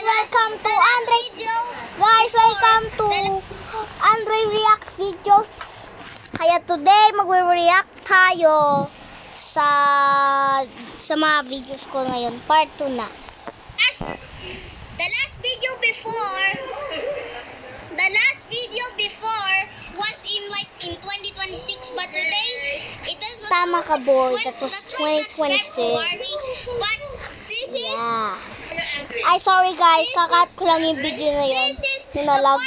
welcome to Andre. Guys, welcome to Andre Reacts Videos. Kaya today magre-react tayo sa mga videos ko ngayon. Part 2 na. The last video before was in 2026, but today it is not. Tama ka, boy. That was 2026. But this is Ay, sorry guys, kakat ko lang yung video na yun. Ninalag.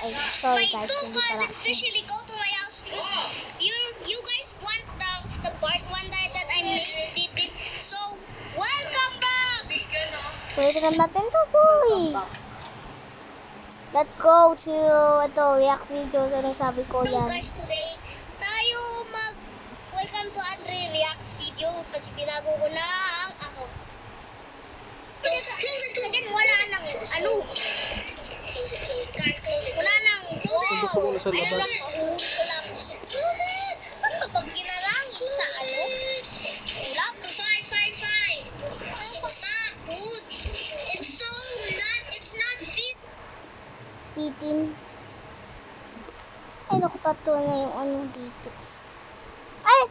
Ay, sorry guys, hindi pala. Officially go to my house because you guys want the part 1 that I made it. So, welcome back! Pwede na natin to, boy. Let's go to react videos. Anong sabi ko Hello yan? guys, today tayo welcome to Andre Reacts video kasi binago ko na ang account. And then wala nang wala nang pag ginarang sa wala ko 555. Stop, dude. It's not fit. Pitin. Ay, naku, tatlo na yung dito. Ay!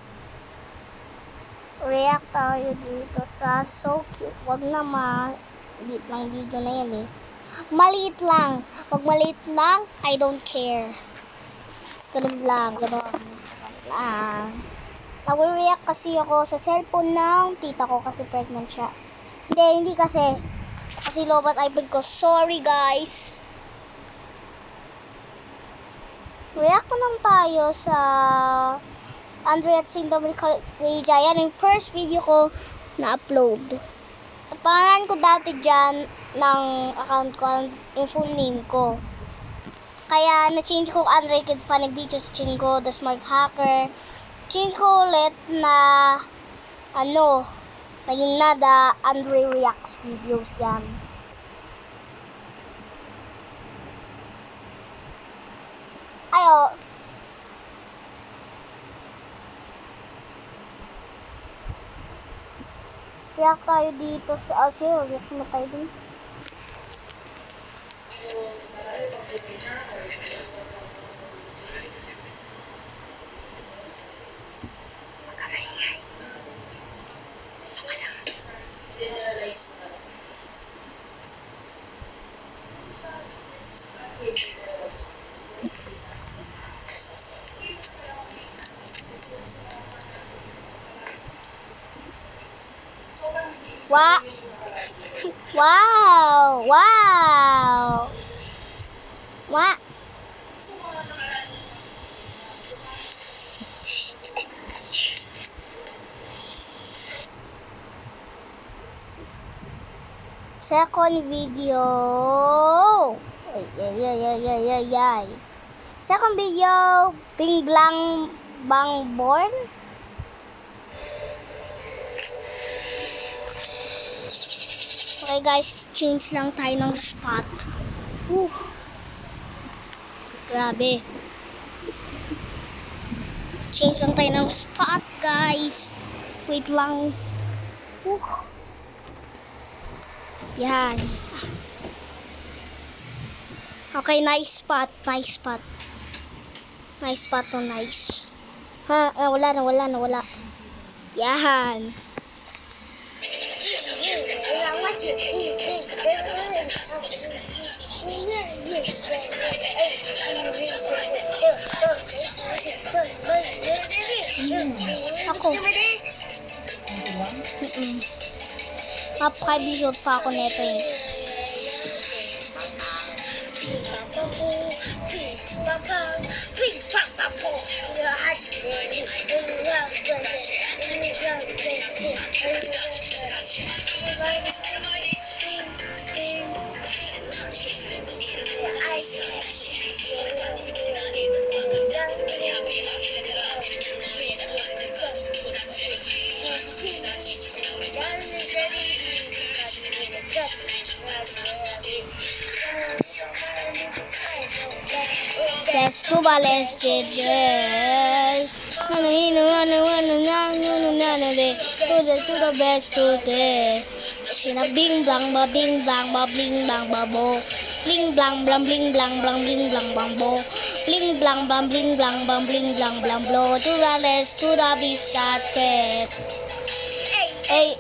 React tayo dito sa So Cute. Wag na maliit lang video na yan eh. Maliit lang. Pag maliit lang, I don't care. Ganun lang. Nag-react kasi ako sa cellphone ng tita ko kasi pregnant siya. Hindi kasi. Kasi lobat iPad ko. Sorry guys. React lang tayo sa Andre at St. Dominic Yan yung first video ko na upload. Pangalan ko dati dyan ng account ko, yung full name ko. Kaya na-change ko Andre Kids Funny Videos, change ko The Smart Hacker. Change ko ulit na na yun na The Andre Reacts Videos yan. Ayo. React tayo dito sa react mo tayo dun. Wow! Second video. Second video, Bing Blang Bang Born. Okay guys, change lang tayo ng spot. Grabe. Change lang tayo ng spot guys. Wait lang. Yan. Okay, nice spot. Nice spot to nice. Wala. Yan. Ako. Napaka-visual pa ako neto eh. Let's go balested girl. To the best today. Sina bing blang ba bing blang ba bling blang ba bo. Bling blang blang bling blang blang bling blang bang bo. Bling blang blang bling blang blang bling blang blang blow to the left to the biscuit. Ay,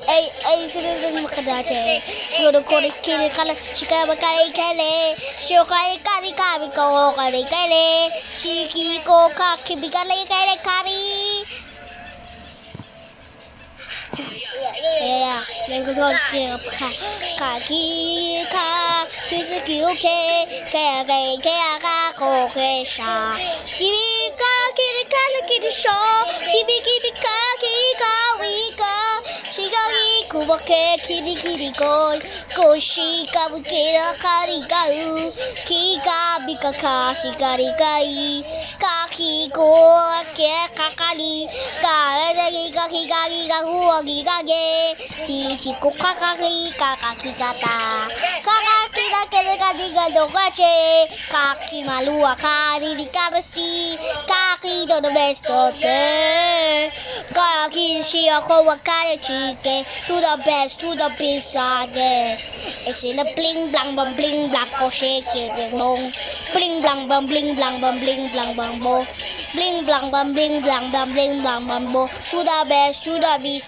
sino makadate? Siguro ko rin kinikala, chika makay-kale. Siyo kari-kari-kari ko, kari-kale. Shiki ko kakibigale-kare-kari. Yeah, let me go kaki ka kizuki uke kaya ka ko kesha kiri kala kiri sho kibi ka wika shigagi kubake kiri ko shika bukera kari gau kika bika ka shigari kai kaki ko ke kakali karagi kaki ga huagi gage Chico kakaki kakaki kata kakaki da kereka diga dogache kaki malua kari di karasi kaki do the best of kaki shi ako wakaya chike to the best sage it's in a bling blang bang bling blang ko shake it bong bling blang bang bling blang bang bling blang bang bo bling blang bang bling blang bang bling blang bang bo to the best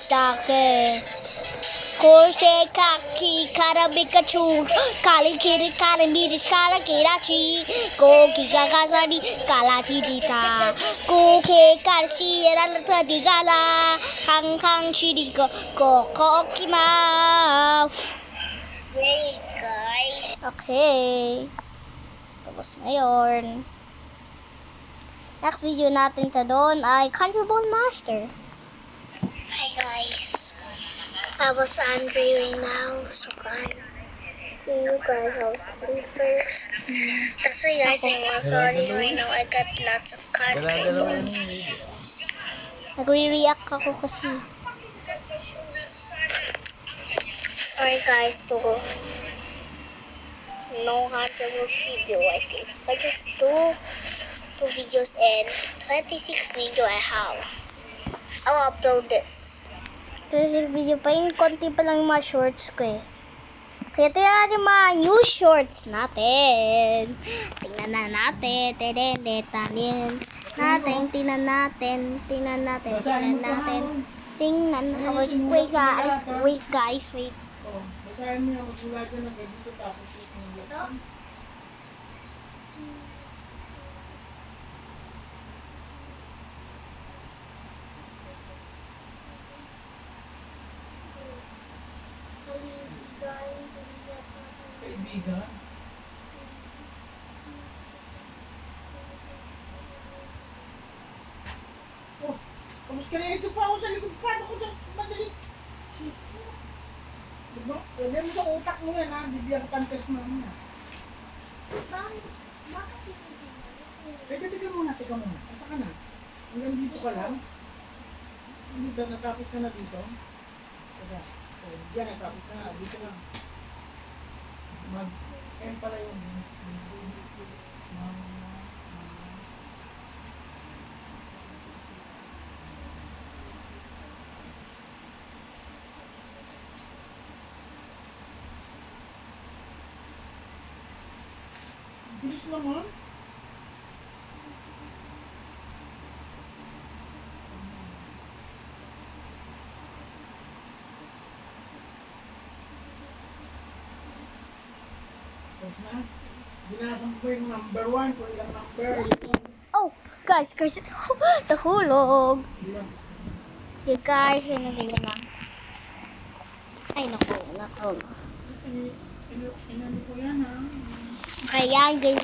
sage Koshe kaki kara Pikachu kali kiri kari miris kara kirachi koki kakasari kala chidita koke karsi era lata digala hang chidiko kokokima. Wait, guys. Okay, tapos na yun. Next video natin sa doon ay Country Ball Master. Hi, guys. I was angry right now, so guys, see you guys. I was angry first. That's why, guys, I'm recording right now. I got lots of content. Nagre-react ako kasi. Sorry, guys, to no 100 video. I just do 2 videos and 26 video I have. I'll upload this. Tapos video pa yun, konti pa lang yung mga shorts ko eh. Kaya tingnan natin yung mga new shorts natin. Tingnan natin. Wait guys. Basahin mo yung magmula dyan ng gusto tapos yung kaibigan. Oh, kamusta na ito pa ako sa likod pa? Ako dyan, madali. Diba? Pwede mo sa utak mo yan ha, bibiyang contest mo yan. Teka muna. Asa ka na? Hanggang dito ka lang? Hindi ba natapos ka na dito? Teka, diyan natapos ka na, dito lang. Mag-M pala yun. Bilis naman. Tapos na. Binasang ko yung number 1 kung ilang number. Oh, guys, nahulog. Ilang. Okay guys, yun lang. Ay, naku. Inano ko yan ha. Kaya, guys.